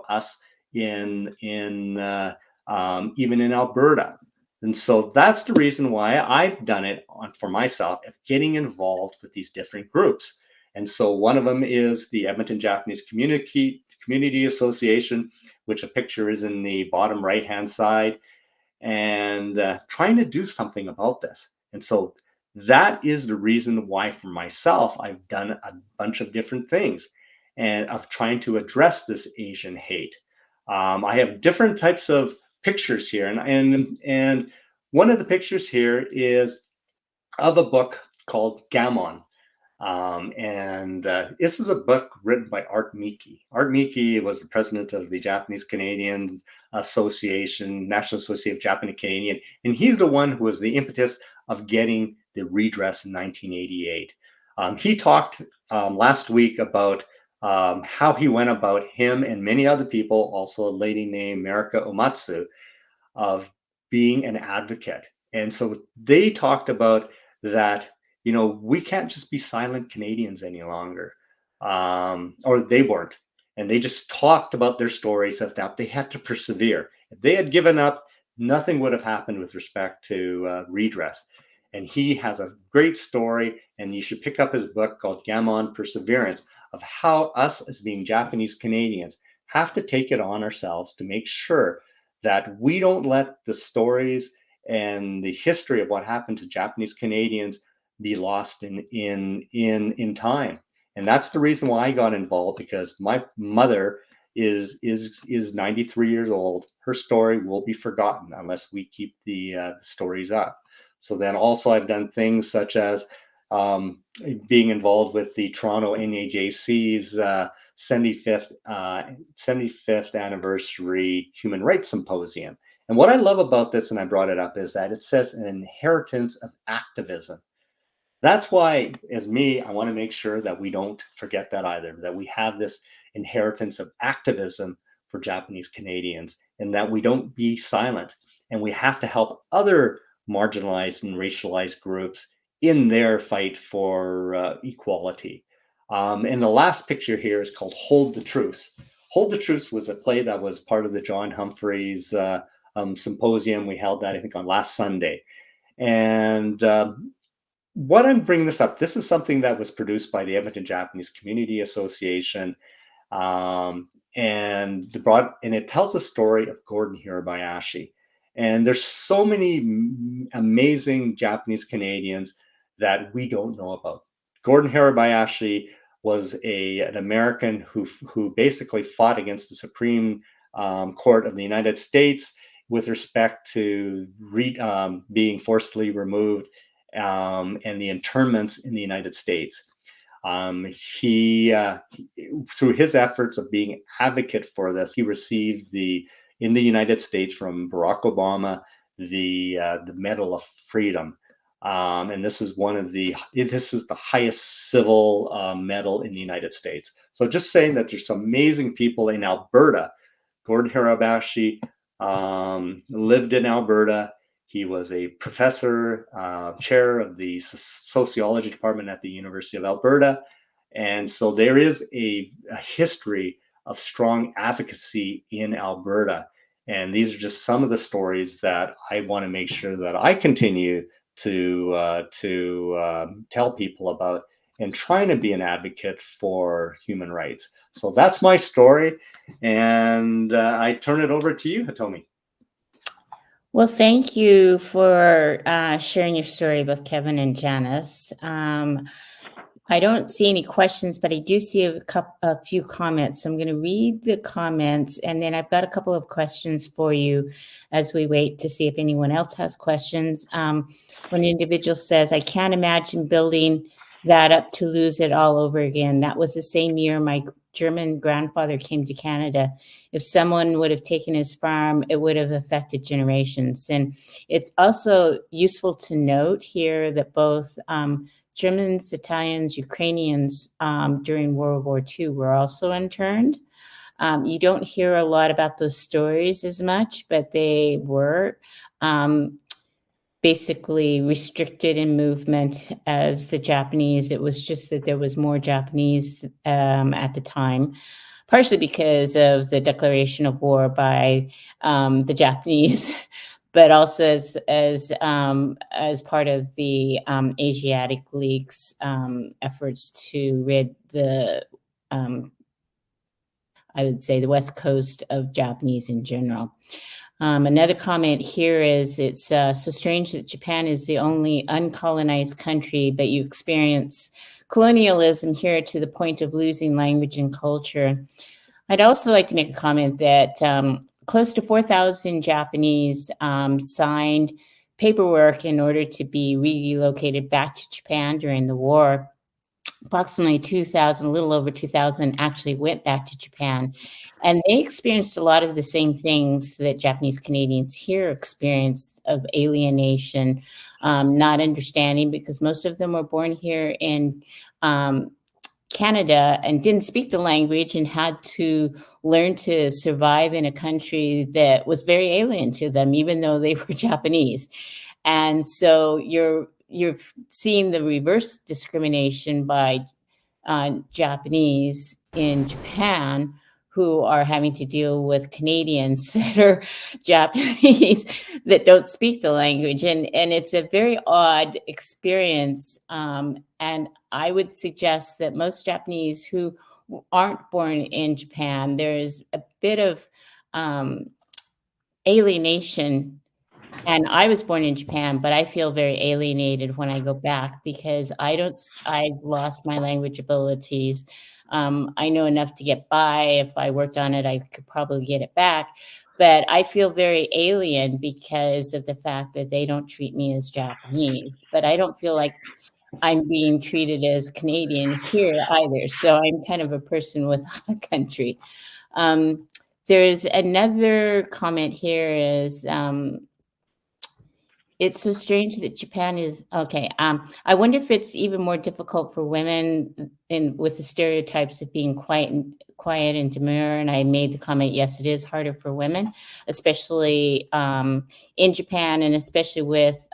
us in even in Alberta. And so that's the reason why I've done it for myself, of getting involved with these different groups. And so one of them is the Edmonton Japanese Community Association, which a picture is in the bottom right-hand side, and trying to do something about this. And so that is the reason why, for myself, I've done a bunch of different things, and of trying to address this Asian hate. I have different types of pictures here, and one of the pictures here is of a book called Gammon. This is a book written by Art Miki. Art Miki was the president of the Japanese Canadian Association, National Association of Japanese Canadian, and he's the one who was the impetus of getting the redress in 1988. He talked last week about how he went about, him and many other people, also a lady named Marika Omatsu, of being an advocate. And so they talked about that, we can't just be silent Canadians any longer, or they weren't. And they just talked about their stories of that they had to persevere. If they had given up, nothing would have happened with respect to redress. And he has a great story, and you should pick up his book called Gammon Perseverance, of how us as being Japanese Canadians have to take it on ourselves to make sure that we don't let the stories and the history of what happened to Japanese Canadians be lost in time. And that's the reason why I got involved, because my mother is 93 years old. Her story will be forgotten unless we keep the stories up. So then also I've done things such as being involved with the Toronto NAJC's 75th anniversary Human Rights Symposium. And what I love about this, and I brought it up, is that it says an inheritance of activism. That's why, as me, I want to make sure that we don't forget that either, that we have this inheritance of activism for Japanese Canadians, and that we don't be silent. And we have to help other marginalized and racialized groups in their fight for equality. And the last picture here is called Hold the Truth. Hold the Truth was a play that was part of the John Humphreys symposium. We held that, I think, on last Sunday. And what I'm bringing this up, this is something that was produced by the Edmonton Japanese Community Association. And it tells the story of Gordon Hirabayashi. And there's so many amazing Japanese Canadians that we don't know about. Gordon Hirabayashi was an American who basically fought against the Supreme Court of the United States with respect to being forcibly removed and the internments in the United States. He, through his efforts of being an advocate for this, he received in the United States from Barack Obama the Medal of Freedom. And this is the highest civil medal in the United States. So just saying that there's some amazing people in Alberta. Gordon Hirabayashi lived in Alberta. He was a professor, chair of the sociology department at the University of Alberta. And so there is a history of strong advocacy in Alberta. And these are just some of the stories that I want to make sure that I continue to tell people about, and trying to be an advocate for human rights. So that's my story. And I turn it over to you, Hitomi. Well, thank you for sharing your story, both Kevin and Janice. I don't see any questions, but I do see a few comments. So I'm going to read the comments, and then I've got a couple of questions for you as we wait to see if anyone else has questions. One individual says, I can't imagine building that up to lose it all over again. That was the same year my German grandfather came to Canada. If someone would have taken his farm, it would have affected generations. And it's also useful to note here that both Germans, Italians, Ukrainians during World War II were also interned. You don't hear a lot about those stories as much, but they were basically restricted in movement as the Japanese. It was just that there was more Japanese at the time, partially because of the declaration of war by the Japanese, but also as part of the Asiatic League's efforts to rid the, I would say, the West Coast of Japanese in general. Another comment here is, it's so strange that Japan is the only uncolonized country, but you experience colonialism here to the point of losing language and culture. I'd also like to make a comment that close to 4,000 Japanese signed paperwork in order to be relocated back to Japan during the war. approximately 2,000, a little over 2,000, actually went back to Japan. And they experienced a lot of the same things that Japanese Canadians here experience of alienation, not understanding, because most of them were born here in Canada and didn't speak the language and had to learn to survive in a country that was very alien to them, even though they were Japanese. And so you're seeing the reverse discrimination by Japanese in Japan who are having to deal with Canadians that are Japanese that don't speak the language. And it's a very odd experience. And I would suggest that most Japanese who aren't born in Japan, there's a bit of alienation. And I was born in Japan, but I feel very alienated when I go back because I've lost my language abilities. I know enough to get by. If I worked on it, I could probably get it back. But I feel very alien because of the fact that they don't treat me as Japanese. But I don't feel like I'm being treated as Canadian here either. So I'm kind of a person without a country. There's another comment here is, it's so strange that Japan is okay. I wonder if it's even more difficult for women with the stereotypes of being quiet and demure. And I made the comment, yes, it is harder for women, especially in Japan, and especially with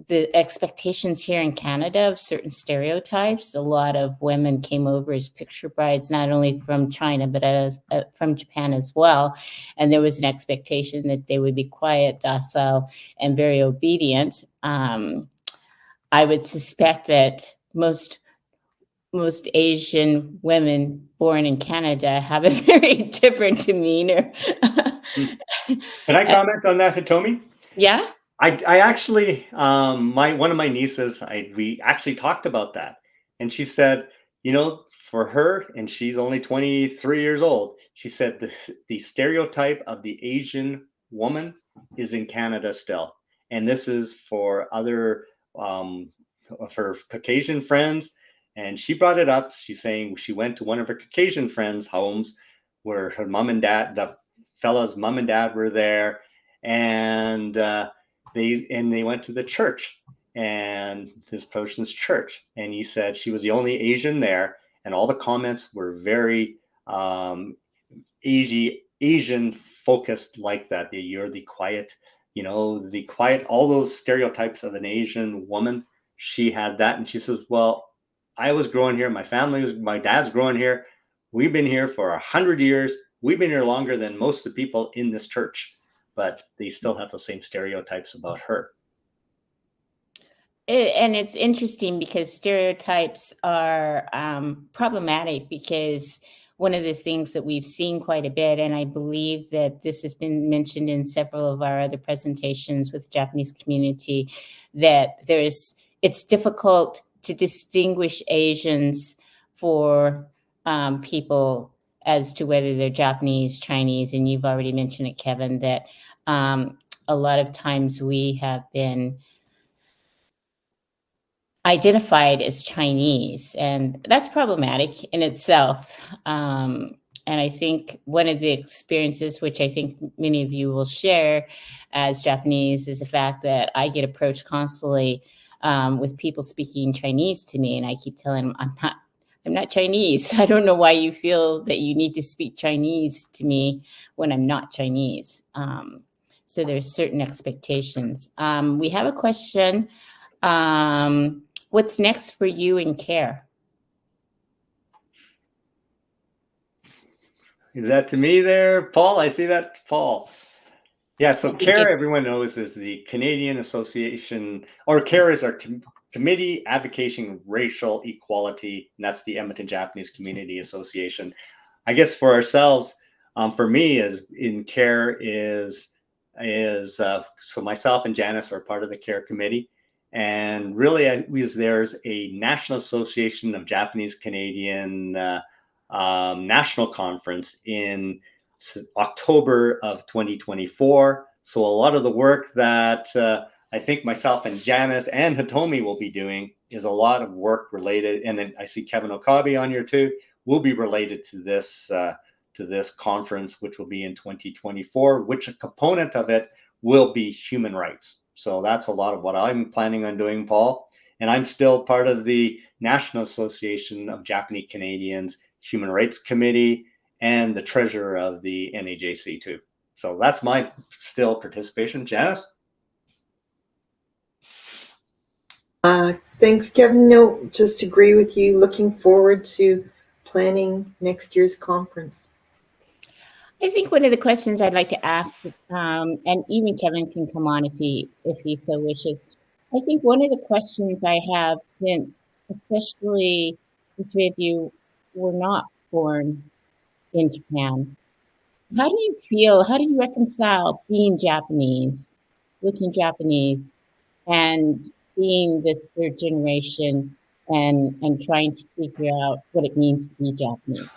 the expectations here in Canada of certain stereotypes. A lot of women came over as picture brides, not only from China, but from Japan as well. And there was an expectation that they would be quiet, docile, and very obedient. I would suspect that most Asian women born in Canada have a very different demeanor. Can I comment on that, Hitomi? Yeah? I actually, one of my nieces, we actually talked about that, and she said, for her, and she's only 23 years old, she said the stereotype of the Asian woman is in Canada still, and this is for other of her Caucasian friends, and she brought it up. She's saying she went to one of her Caucasian friends' homes where her mom and dad, the fella's mom and dad, were there, and they went to the church, and this person's church, and he said she was the only Asian there, and all the comments were very Asian focused, like that. You're the quiet, all those stereotypes of an Asian woman. She had that, and she says, well, I was growing here, my dad's growing here, we've been here for 100 years, we've been here longer than most of the people in this church, but they still have the same stereotypes about her. And it's interesting because stereotypes are problematic, because one of the things that we've seen quite a bit, and I believe that this has been mentioned in several of our other presentations with the Japanese community, that it's difficult to distinguish Asians for people as to whether they're Japanese, Chinese, and you've already mentioned it, Kevin, that a lot of times we have been identified as Chinese, and that's problematic in itself. And I think one of the experiences, which I think many of you will share as Japanese, is the fact that I get approached constantly with people speaking Chinese to me, and I keep telling them, I'm not Chinese. I don't know why you feel that you need to speak Chinese to me when I'm not Chinese. So there's certain expectations. We have a question. What's next for you in CARE? Is that to me there, Paul? I see that, Paul. Yeah, so CARE, everyone knows, is the Canadian Association, or CARE is our Committee Advocating Racial Equality, and that's the Edmonton Japanese Community Association. I guess for ourselves, for me, is in CARE is so myself and Janice are part of the CARE committee, and really there's a National Association of Japanese Canadian national conference in October of 2024. So a lot of the work that I think myself and Janice and Hitomi will be doing is a lot of work related, and then I see Kevin Okabe on here too, will be related to this conference, which will be in 2024, which a component of it will be human rights. So that's a lot of what I'm planning on doing, Paul. And I'm still part of the National Association of Japanese Canadians Human Rights Committee and the treasurer of the NAJC too. So that's my still participation. Janice? Thanks, Kevin. No, just agree with you. Looking forward to planning next year's conference. I think one of the questions I'd like to ask, and even Kevin can come on if he so wishes. I think one of the questions I have, since especially the three of you were not born in Japan, how do you feel? How do you reconcile being Japanese, looking Japanese, and being this third generation, and trying to figure out what it means to be Japanese?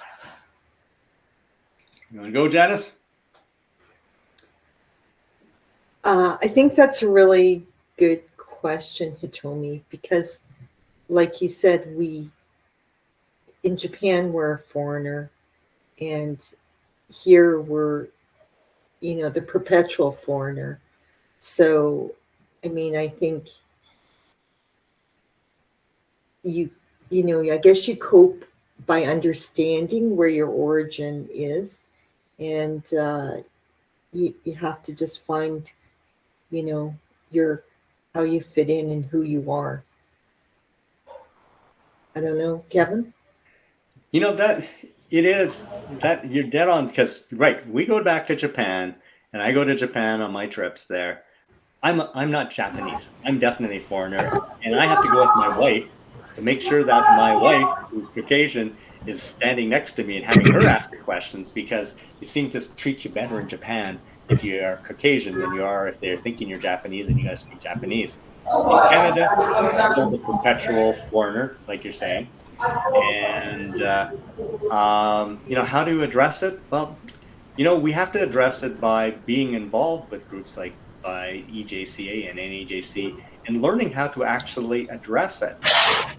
You want to go, Janice? I think that's a really good question, Hitomi, because like you said, in Japan, we're a foreigner, and here we're, the perpetual foreigner. So, I mean, I think I guess you cope by understanding where your origin is, and you have to just find, how you fit in and who you are. I don't know, Kevin? That it is that you're dead on, because right, we go back to Japan, and I go to Japan on my trips there. I'm not Japanese. I'm definitely a foreigner, and I have to go with my wife to make sure that my wife, who's Caucasian, is standing next to me and having her ask the questions, because they seem to treat you better in Japan if you are Caucasian than you are if they're thinking you're Japanese and you guys speak Japanese. In Canada, I'm still the perpetual foreigner, like you're saying. And how do you address it? Well, we have to address it by being involved with groups like by EJCA and NAJC and learning how to actually address it.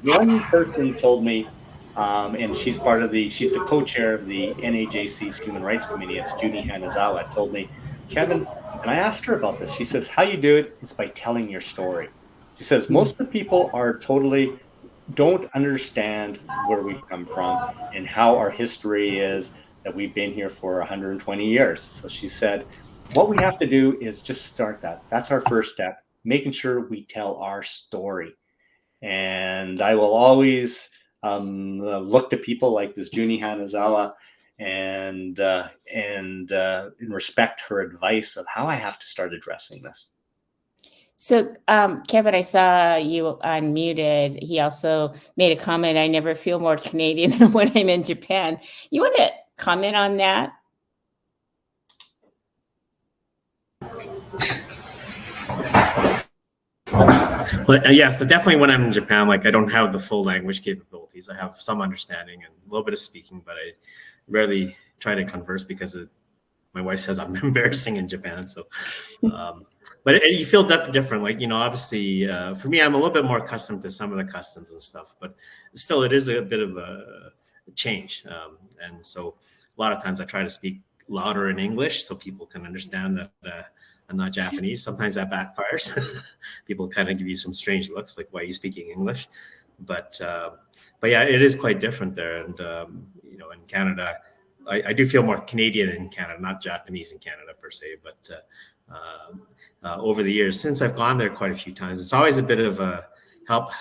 One person told me, and she's the co-chair of the NAJC's Human Rights Committee. It's Judy Hanazawa. Told me, Kevin, and I asked her about this. She says, how you do it is by telling your story. She says, most of the people don't understand where we come from and how our history is, that we've been here for 120 years. So she said, what we have to do is just start that. That's our first step, making sure we tell our story. And I will always look to people like this Junie Hanazawa and respect her advice of how I have to start addressing this. So, Kevin, I saw you unmuted. He also made a comment, I never feel more Canadian than when I'm in Japan. You want to comment on that? Well, yeah, so definitely when I'm in Japan, I don't have the full language capabilities. I have some understanding and a little bit of speaking, but I rarely try to converse because my wife says I'm embarrassing in Japan. So, but you feel different. Obviously, for me, I'm a little bit more accustomed to some of the customs and stuff, but still, it is a bit of a change. And so a lot of times I try to speak louder in English so people can understand that I'm not Japanese. Sometimes that backfires. People kind of give you some strange looks, like, why are you speaking English? But yeah, it is quite different there. And, in Canada, I do feel more Canadian in Canada, not Japanese in Canada per se. But over the years, since I've gone there quite a few times, it's always a bit of a help.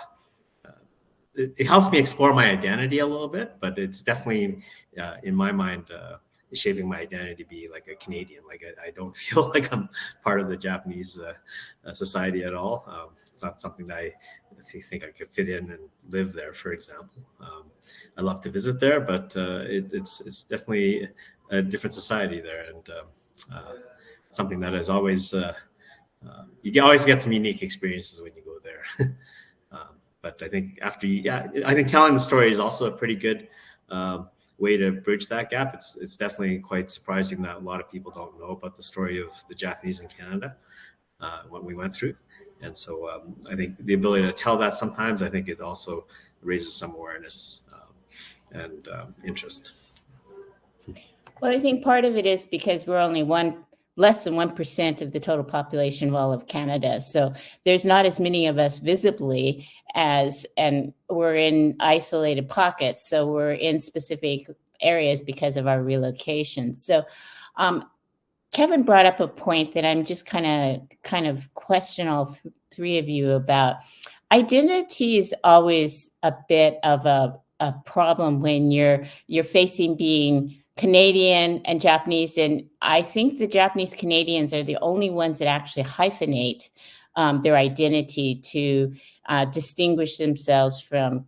It helps me explore my identity a little bit, but it's definitely, in my mind, shaping my identity to be like a Canadian. I don't feel like I'm part of the Japanese society at all. It's not something that I think I could fit in and live there, for example. I love to visit there, but it's definitely a different society there, and something that is always you always get some unique experiences when you go there. But I think I think telling the story is also a pretty good way to bridge that gap. It's definitely quite surprising that a lot of people don't know about the story of the Japanese in Canada, what we went through. And so I think the ability to tell that sometimes, I think it also raises some awareness and interest. Well, I think part of it is because we're only less than 1% of the total population of all of Canada. So there's not as many of us visibly and we're in isolated pockets. So we're in specific areas because of our relocation. So Kevin brought up a point that I'm just kind of question all three of you about. Identity is always a bit of a problem when you're facing being Canadian and Japanese. And I think the Japanese Canadians are the only ones that actually hyphenate their identity to distinguish themselves from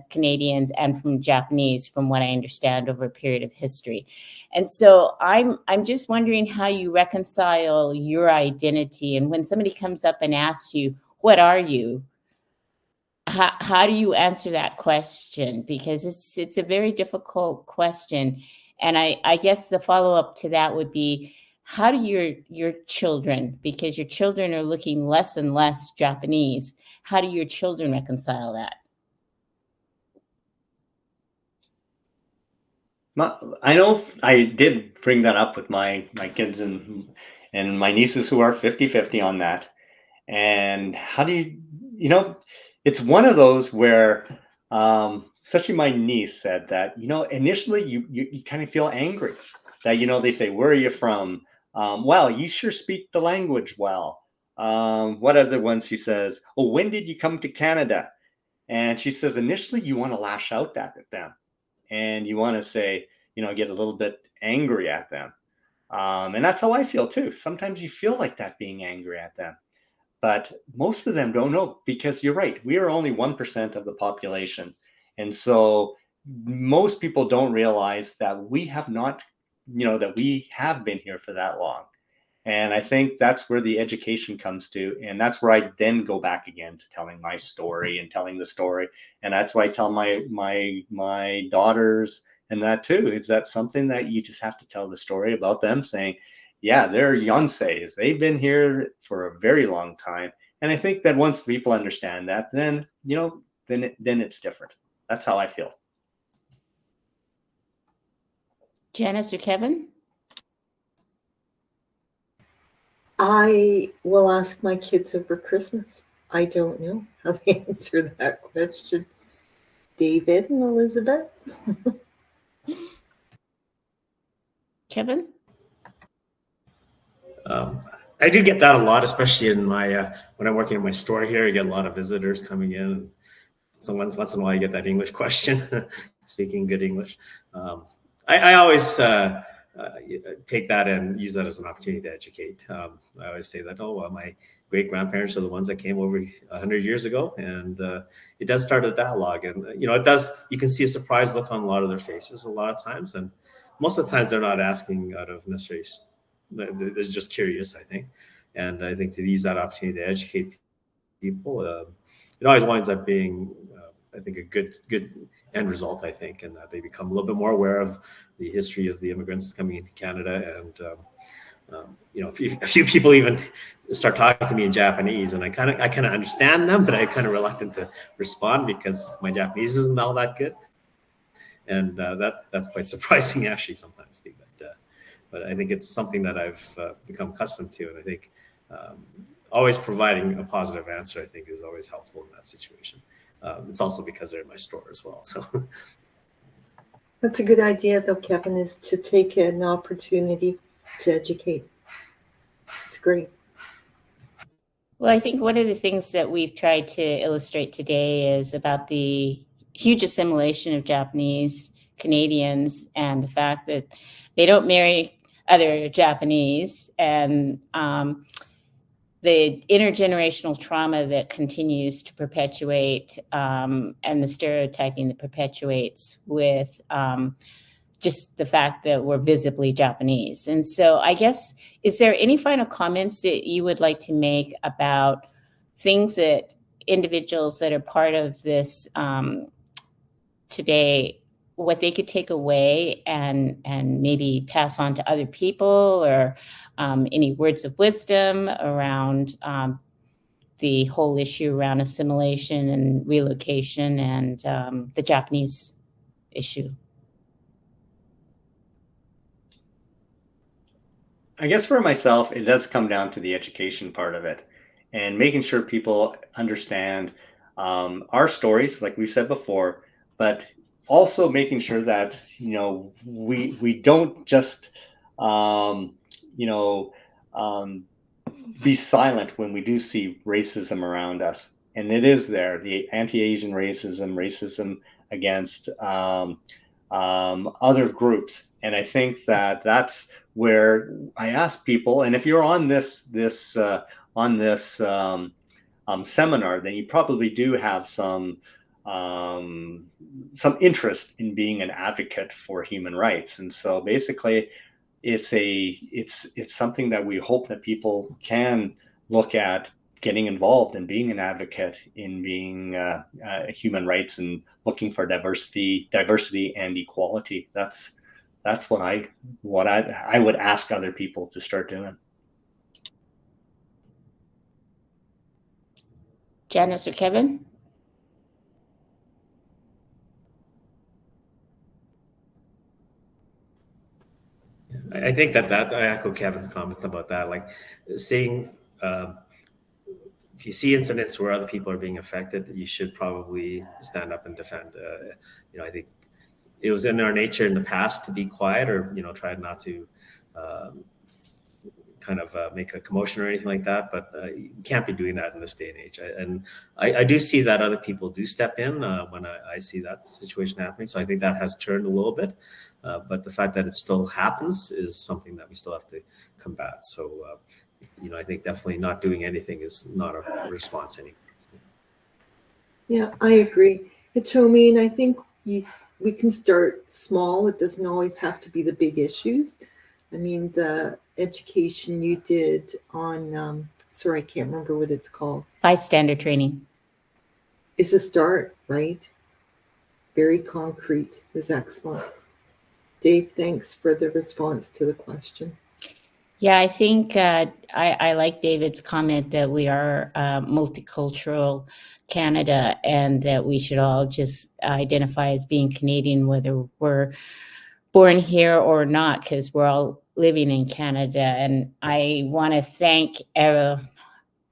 Canadians and from Japanese, from what I understand over a period of history. And so I'm just wondering how you reconcile your identity. And when somebody comes up and asks you, what are you? How do you answer that question? Because it's a very difficult question. And I guess the follow-up to that would be, how do your children, because your children are looking less and less Japanese, how do your children reconcile that? I know I did bring that up with my kids and my nieces who are 50-50 on that. And how do you know, it's one of those where, especially my niece said that, initially you kind of feel angry that, they say, where are you from? Well, you sure speak the language well. What other ones she says? Oh, when did you come to Canada? And she says, initially you want to lash out at them and you want to say, get a little bit angry at them. And that's how I feel too. Sometimes you feel like that, being angry at them. But most of them don't know, because you're right. We are only 1% of the population. And so most people don't realize that we have not, that we have been here for that long. And I think that's where the education comes to. And that's where I then go back again to telling my story and telling the story. And that's why I tell my daughters and that too, is that something that you just have to tell the story about them, saying, yeah, they're Yonseis. They've been here for a very long time. And I think that once people understand that, then, then it's different. That's how I feel. Janice or Kevin? I will ask my kids over Christmas. I don't know how to answer that question. David and Elizabeth? Kevin? I do get that a lot, especially in my when I'm working in my store here. I get a lot of visitors coming in. So once in a while, you get that English question, speaking good English. I always take that and use that as an opportunity to educate. I always say that, my great grandparents are the ones that came over 100 years ago, and it does start a dialogue. And it does. You can see a surprised look on a lot of their faces a lot of times, and most of the times they're not asking out of necessarily. They're just curious, I think, and I think to use that opportunity to educate people, it always winds up being, I think, a good end result. I think, and that they become a little bit more aware of the history of the immigrants coming into Canada, and a few people even start talking to me in Japanese, and I kind of understand them, but I'm kind of reluctant to respond because my Japanese isn't all that good, and that's quite surprising actually sometimes too. But I think it's something that I've become accustomed to, and I think always providing a positive answer, I think, is always helpful in that situation. It's also because they're in my store as well. So that's a good idea, though, Kevin, is to take an opportunity to educate. It's great. Well, I think one of the things that we've tried to illustrate today is about the huge assimilation of Japanese Canadians and the fact that they don't marry other Japanese, and the intergenerational trauma that continues to perpetuate, and the stereotyping that perpetuates with just the fact that we're visibly Japanese. And so I guess, is there any final comments that you would like to make about things that individuals that are part of this today, what they could take away and maybe pass on to other people, or any words of wisdom around the whole issue around assimilation and relocation and the Japanese issue. I guess for myself, it does come down to the education part of it and making sure people understand our stories, like we said before, but also making sure that, we don't just, be silent when we do see racism around us. And it is there, the anti-Asian racism against other groups. And I think that that's where I ask people, and if you're on this seminar, then you probably do have some interest in being an advocate for human rights. And so basically, it's something that we hope that people can look at getting involved and being an advocate in being human rights and looking for diversity and equality. That's what I would ask other people to start doing. Janice or Kevin? I think that I echo Kevin's comment about that. Like seeing, if you see incidents where other people are being affected, you should probably stand up and defend. I think it was in our nature in the past to be quiet or try not to make a commotion or anything like that. But you can't be doing that in this day and age. I do see that other people do step in when I see that situation happening. So I think that has turned a little bit. But the fact that it still happens is something that we still have to combat. So, I think definitely not doing anything is not a response anymore. Yeah, I agree. Hitomi, I think we can start small. It doesn't always have to be the big issues. I mean, the education you did on, sorry, I can't remember what it's called. Bystander training. Is a start, right? Very concrete. It was excellent. Dave, thanks for the response to the question. Yeah, I think I like David's comment that we are multicultural Canada and that we should all just identify as being Canadian, whether we're born here or not, because we're all living in Canada. And I want to thank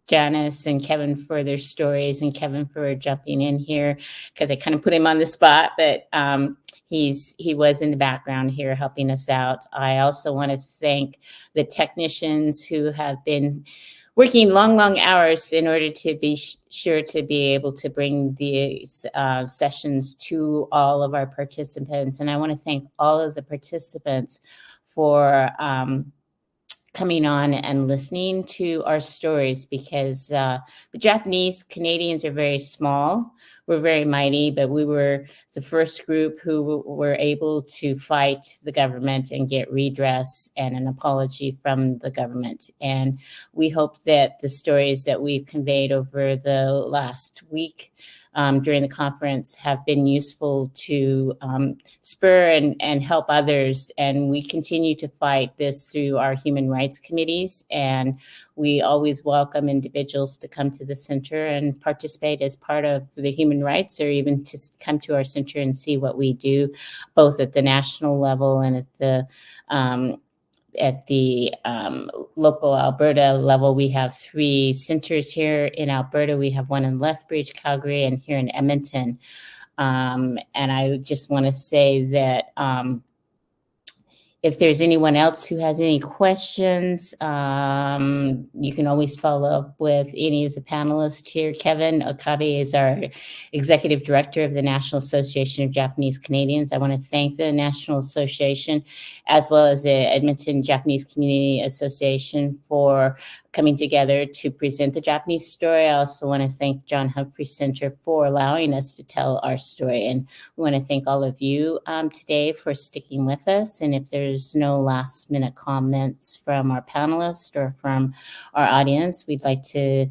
Janice and Kevin for their stories and Kevin for jumping in here because I kind of put him on the spot, but he was in the background here helping us out. I also want to thank the technicians who have been working long hours in order to be sure to be able to bring these sessions to all of our participants. And I want to thank all of the participants for coming on and listening to our stories because the Japanese Canadians are very small. We're very mighty, but we were the first group who were able to fight the government and get redress and an apology from the government. And we hope that the stories that we've conveyed over the last week during the conference have been useful to spur and help others. And we continue to fight this through our human rights committees. And we always welcome individuals to come to the center and participate as part of the human rights, or even to come to our center and see what we do, both at the national level and at the local Alberta level. We have 3 centers here in Alberta. We have one in Lethbridge, Calgary, and here in Edmonton. And I just want to say that if there's anyone else who has any questions, you can always follow up with any of the panelists here. Kevin Okabe is our executive director of the National Association of Japanese Canadians. I want to thank the National Association as well as the Edmonton Japanese Community Association for coming together to present the Japanese story. I also want to thank John Humphrey Center for allowing us to tell our story. And we want to thank all of you today for sticking with us. And if there's no last minute comments from our panelists or from our audience, we'd like to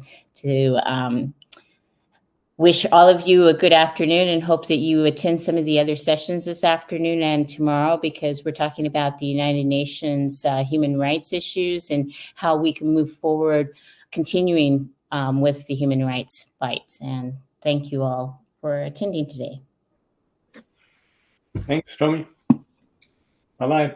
wish all of you a good afternoon and hope that you attend some of the other sessions this afternoon and tomorrow, because we're talking about the United Nations human rights issues and how we can move forward, continuing with the human rights fights. And thank you all for attending today. Thanks, Tommy. Bye-bye.